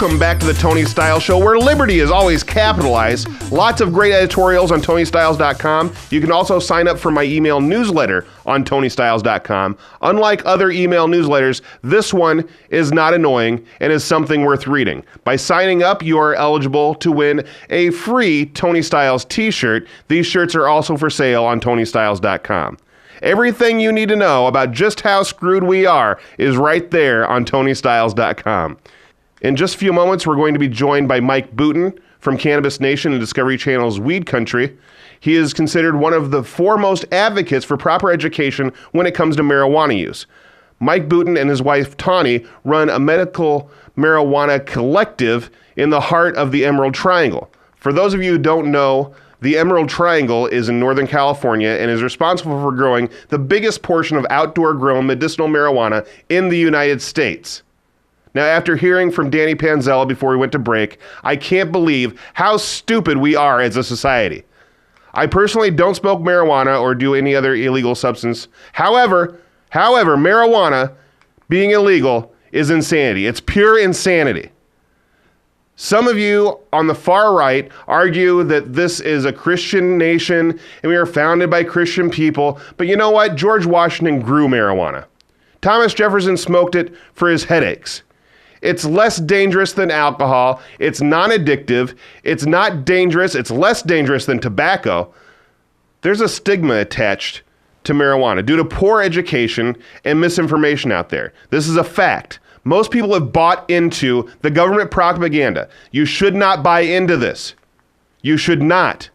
Welcome back to the Tony Styles Show, where liberty is always capitalized. Lots of great editorials on TonyStyles.com. You can also sign up for my email newsletter on TonyStyles.com. Unlike other email newsletters, this one is not annoying and is something worth reading. By signing up, you are eligible to win a free Tony Styles t-shirt. These shirts are also for sale on TonyStyles.com. Everything you need to know about just how screwed we are is right there on TonyStyles.com. In just a few moments, we're going to be joined by Mike Boutin from Cannabis Nation and Discovery Channel's Weed Country. He is considered one of the foremost advocates for proper education when it comes to marijuana use. Mike Boutin and his wife Tawny run a medical marijuana collective in the heart of the Emerald Triangle. For those of you who don't know, the Emerald Triangle is in Northern California and is responsible for growing the biggest portion of outdoor-grown medicinal marijuana in the United States. Now, after hearing from Danny Panzella before we went to break, I can't believe how stupid we are as a society. I personally don't smoke marijuana or do any other illegal substance. However, marijuana being illegal is insanity. It's pure insanity. Some of you on the far right argue that this is a Christian nation and we are founded by Christian people. But you know what? George Washington grew marijuana. Thomas Jefferson smoked it for his headaches. It's less dangerous than alcohol. It's non-addictive. It's not dangerous. It's less dangerous than tobacco. There's a stigma attached to marijuana due to poor education and misinformation out there. This is a fact. Most people have bought into the government propaganda. You should not buy into this. You should not.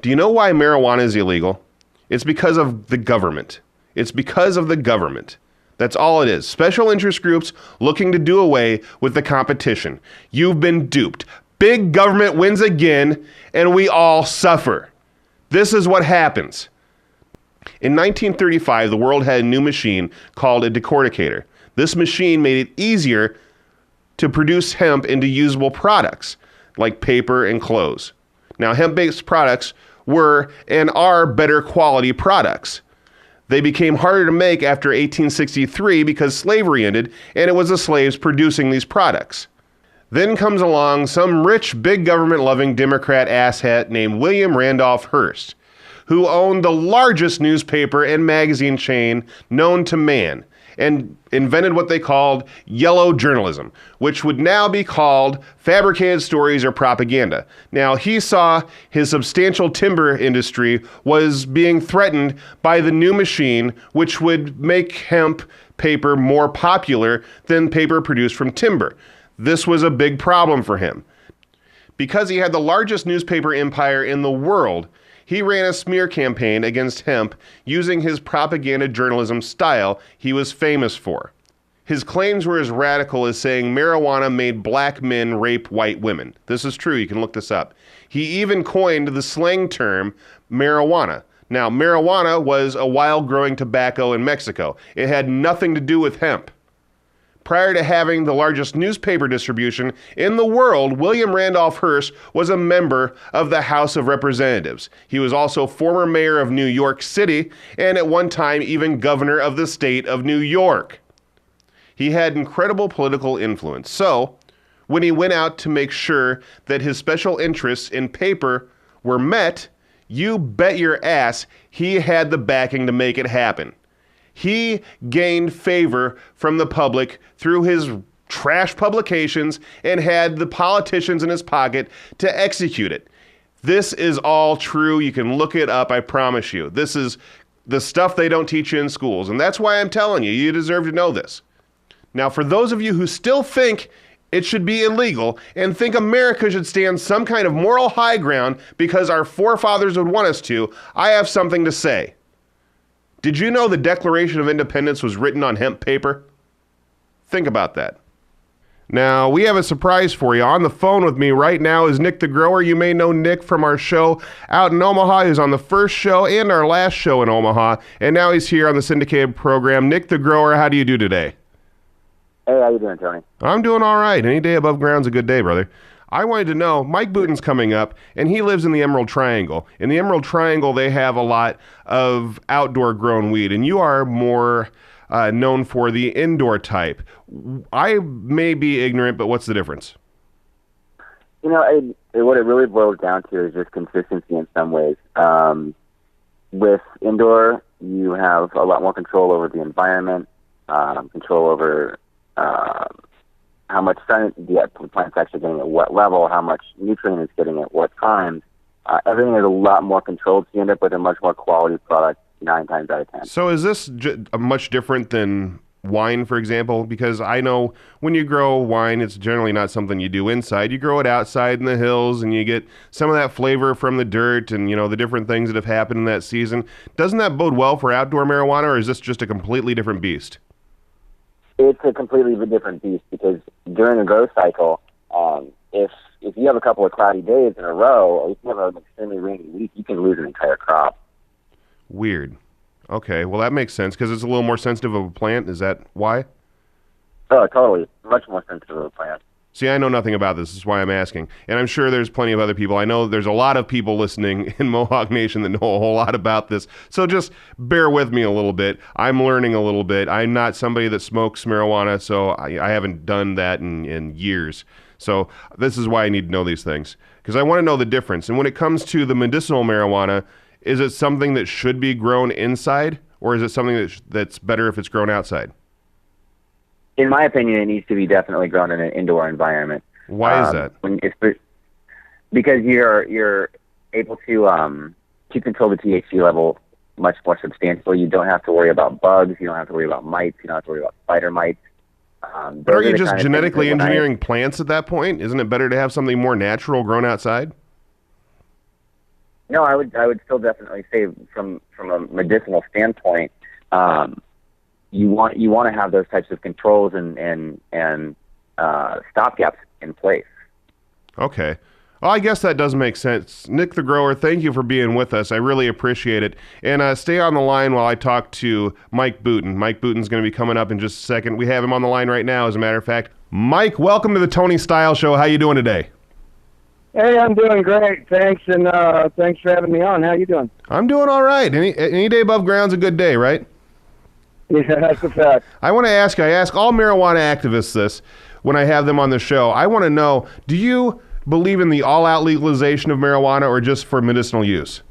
Do you know why marijuana is illegal? It's because of the government. It's because of the government. That's all it is. Special interest groups looking to do away with the competition. You've been duped. Big government wins again, and we all suffer. This is what happens. In 1935, the world had a new machine called a decorticator. This machine made it easier to produce hemp into usable products like paper and clothes. Now, hemp-based products were and are better quality products. They became harder to make after 1863 because slavery ended and it was the slaves producing these products. Then comes along some rich, big government-loving Democrat asshat named William Randolph Hearst, who owned the largest newspaper and magazine chain known to man, and invented what they called yellow journalism, which would now be called fabricated stories or propaganda. Now, he saw his substantial timber industry was being threatened by the new machine, which would make hemp paper more popular than paper produced from timber. This was a big problem for him. Because he had the largest newspaper empire in the world, he ran a smear campaign against hemp using his propaganda journalism style he was famous for. His claims were as radical as saying marijuana made black men rape white women. This is true, you can look this up. He even coined the slang term marijuana. Now, marijuana was a wild-growing tobacco in Mexico. It had nothing to do with hemp. Prior to having the largest newspaper distribution in the world, William Randolph Hearst was a member of the House of Representatives. He was also former mayor of New York City and at one time even governor of the state of New York. He had incredible political influence. So, when he went out to make sure that his special interests in paper were met, you bet your ass he had the backing to make it happen. He gained favor from the public through his trash publications and had the politicians in his pocket to execute it. This is all true. You can look it up, I promise you. This is the stuff they don't teach you in schools, and that's why I'm telling you, you deserve to know this. Now, for those of you who still think it should be illegal and think America should stand some kind of moral high ground because our forefathers would want us to, I have something to say. Did you know the Declaration of Independence was written on hemp paper? Think about that. Now, we have a surprise for you. On the phone with me right now is Nick the Grower. You may know Nick from our show out in Omaha. He was on the first show and our last show in Omaha, and now he's here on the syndicated program. Nick the Grower, how do you do today? Hey, how you doing, Tony? I'm doing all right. Any day above ground's a good day, brother. I wanted to know, Mike Boutin's coming up, and he lives in the Emerald Triangle. In the Emerald Triangle, they have a lot of outdoor-grown weed, and you are more known for the indoor type. I may be ignorant, but what's the difference? What it really boils down to is just consistency in some ways. With indoor, you have a lot more control over the environment, control over how much sun the plant's actually getting at what level, how much nutrient it's getting at what times. Everything is a lot more controlled, so you end up with a much more quality product 9 times out of 10. So is this much different than wine, for example? Because I know when you grow wine, it's generally not something you do inside. You grow it outside in the hills, and you get some of that flavor from the dirt and, the different things that have happened in that season. Doesn't that bode well for outdoor marijuana, or is this just a completely different beast? It's a completely different beast because during a growth cycle, if you have a couple of cloudy days in a row, or if you have an extremely rainy week, you can lose an entire crop. Weird. Okay, well that makes sense because it's a little more sensitive of a plant. Is that why? Oh, totally. Much more sensitive of a plant. See, I know nothing about this. This is why I'm asking. And I'm sure there's plenty of other people. I know there's a lot of people listening in Mohawk Nation that know a whole lot about this. So just bear with me a little bit. I'm learning a little bit. I'm not somebody that smokes marijuana, so I haven't done that in years. So this is why I need to know these things, because I want to know the difference. And when it comes to the medicinal marijuana, is it something that should be grown inside, or is it something that's better if it's grown outside? In my opinion, it needs to be definitely grown in an indoor environment. Why is that? Because you're able to control the THC level much more substantially. You don't have to worry about bugs. You don't have to worry about mites. You don't have to worry about spider mites. But are you just genetically engineering plants at that point? Isn't it better to have something more natural grown outside? No, I would still definitely say from a medicinal standpoint, you want to have those types of controls and stopgaps in place. Okay. Well, I guess that does make sense. Nick the Grower, thank you for being with us. I really appreciate it. And stay on the line while I talk to Mike Booten. Mike Booten's going to be coming up in just a second. We have him on the line right now, as a matter of fact. Mike, welcome to the Tony Style Show. How you doing today? Hey, I'm doing great. Thanks, and thanks for having me on. How you doing? I'm doing all right. Any day above ground's a good day, right? Yeah, that's a fact. I want to ask you, I ask all marijuana activists this when I have them on the show. I want to know, do you believe in the all-out legalization of marijuana or just for medicinal use?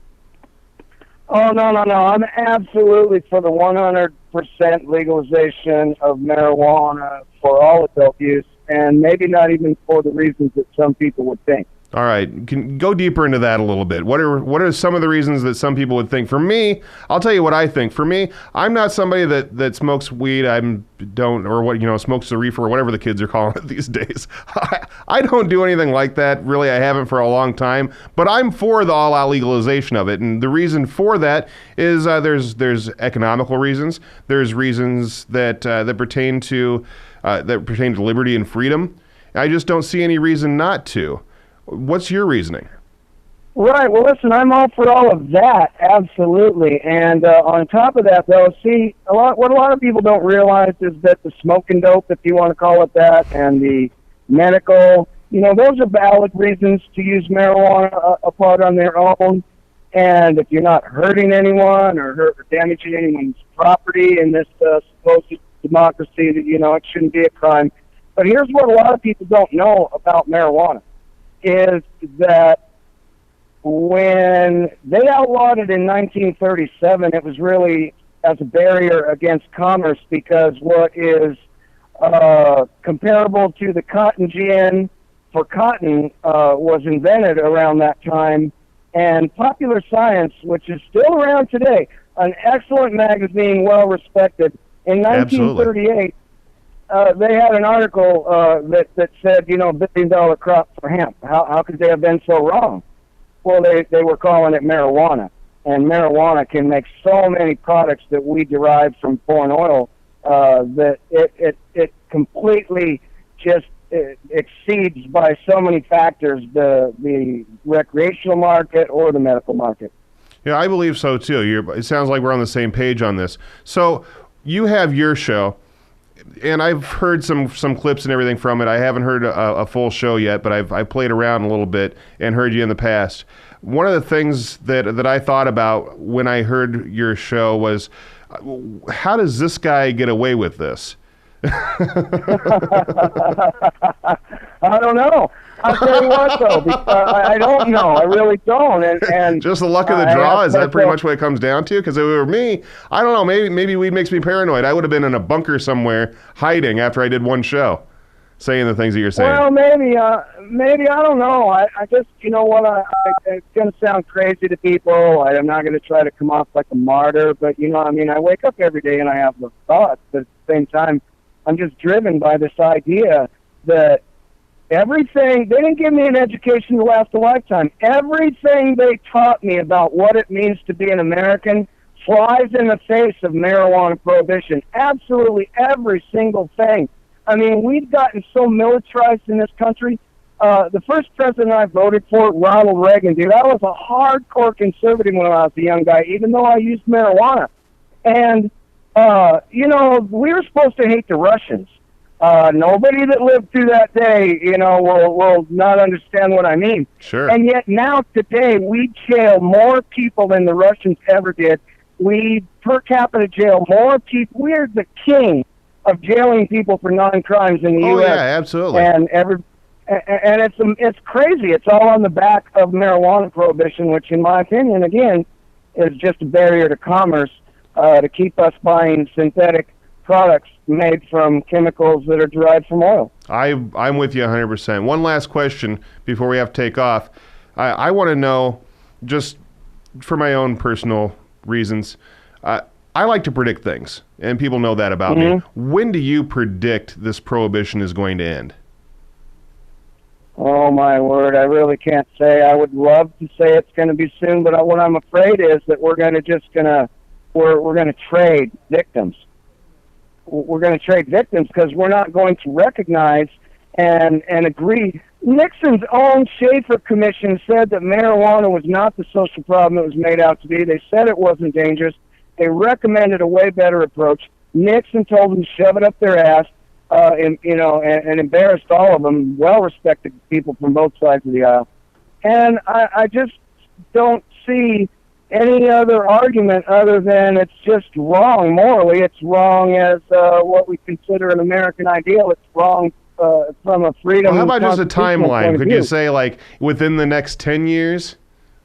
Oh, no. I'm absolutely for the 100% legalization of marijuana for all adult use, and maybe not even for the reasons that some people would think. All right, can go deeper into that a little bit. What are some of the reasons that some people would think? For me, I'll tell you what I think. For me, I'm not somebody that smokes weed. Smokes the reefer or whatever the kids are calling it these days. I don't do anything like that. Really, I haven't for a long time. But I'm for the all-out legalization of it, and the reason for that is there's economical reasons. There's reasons that pertain to liberty and freedom. I just don't see any reason not to. What's your reasoning? Right. Well, listen, I'm all for all of that, absolutely. And on top of that, though, what a lot of people don't realize is that the smoking dope, if you want to call it that, and the medical, those are valid reasons to use marijuana apart on their own. And if you're not hurting anyone or damaging anyone's property in this supposed democracy, that it shouldn't be a crime. But here's what a lot of people don't know about marijuana. Is that when they outlawed it in 1937, it was really as a barrier against commerce, because what is comparable to the cotton gin for cotton was invented around that time. And Popular Science, which is still around today, an excellent magazine, well respected, in 1938, they had an article that said, $1 billion crop for hemp. How could they have been so wrong? Well, they were calling it marijuana, and marijuana can make so many products that we derive from foreign oil that it completely just exceeds by so many factors the recreational market or the medical market. Yeah, I believe so too. It sounds like we're on the same page on this. So you have your show. And I've heard some clips and everything from it. I haven't heard a full show yet, but I've played around a little bit and heard you in the past. one of the things that I thought about when I heard your show was, how does this guy get away with this? I don't know. I'll tell you what, though, because I don't know. I really don't. And just the luck of the draw, is that pretty much what it comes down to? Because if it were me, I don't know, maybe weed makes me paranoid. I would have been in a bunker somewhere hiding after I did one show, saying the things that you're saying. Well, maybe, I don't know. I just, you know what, it's going to sound crazy to people. I'm not going to try to come off like a martyr, but, you know, I mean, I wake up every day and I have the thoughts, but at the same time, I'm just driven by this idea that everything, they didn't give me an education to last a lifetime. Everything they taught me about what it means to be an American flies in the face of marijuana prohibition. Absolutely every single thing. I mean, we've gotten so militarized in this country. The first president I voted for, Ronald Reagan, dude, I was a hardcore conservative when I was a young guy, even though I used marijuana. And, you know, we were supposed to hate the Russians. Nobody that lived through that day, you know, will not understand what I mean. Sure. And yet now, today, we jail more people than the Russians ever did. We, per capita, jail more people. We're the king of jailing people for non-crimes in the U.S. Oh, yeah, absolutely. And it's crazy. It's all on the back of marijuana prohibition, which, in my opinion, again, is just a barrier to commerce to keep us buying synthetic products made from chemicals that are derived from oil. I'm with you 100%. One last question before we have to take off. I want to know, just for my own personal reasons, I like to predict things, and people know that about me. When do you predict this prohibition is going to end? Oh, my word, I really can't say. I would love to say it's going to be soon, but what I'm afraid is that we're going to trade victims. We're going to trade victims because we're not going to recognize and agree. Nixon's own Schaefer Commission said that marijuana was not the social problem it was made out to be. They said it wasn't dangerous. They recommended a way better approach. Nixon told them to shove it up their ass, and embarrassed all of them, well-respected people from both sides of the aisle. And I just don't see any other argument other than it's just wrong morally. It's wrong as what we consider an American ideal. It's wrong from a freedom. Well, how about just a timeline? Could you view. say, like, within the next 10 years,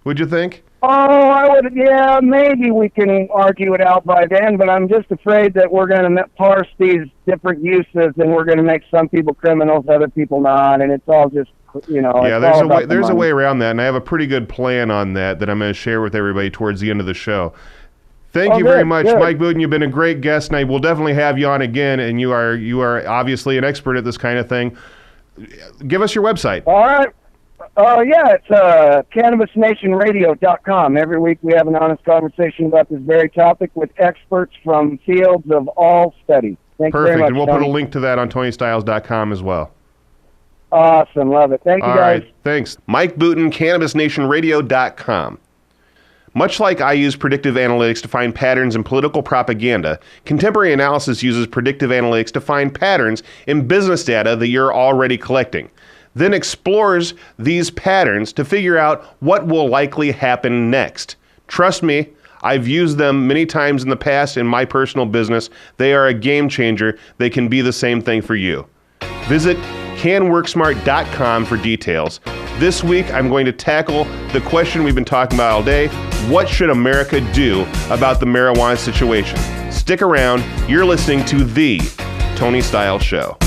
would you think? Oh, I would, yeah, maybe we can argue it out by then, but I'm just afraid that we're going to parse these different uses and we're going to make some people criminals, other people not, and it's all just, you know. Yeah, there's a way around that, and I have a pretty good plan on that I'm going to share with everybody towards the end of the show. Thank you very much, good. Mike Booten. You've been a great guest, and I will definitely have you on again, and you are obviously an expert at this kind of thing. Give us your website. All right. Yeah, it's CannabisNationRadio.com. Every week we have an honest conversation about this very topic with experts from fields of all studies. Thank you very much, and we'll Tony. put a link to that on TonyStyles.com as well. Awesome, love it. Thank you, all guys. Right, thanks. Mike Booten, CannabisNationRadio.com. Much like I use predictive analytics to find patterns in political propaganda, contemporary analysis uses predictive analytics to find patterns in business data that you're already collecting, then explores these patterns to figure out what will likely happen next. Trust me, I've used them many times in the past in my personal business. They are a game changer. They can be the same thing for you. Visit canworksmart.com for details. This week, I'm going to tackle the question we've been talking about all day. What should America do about the marijuana situation? Stick around. You're listening to The Tony Styles Show.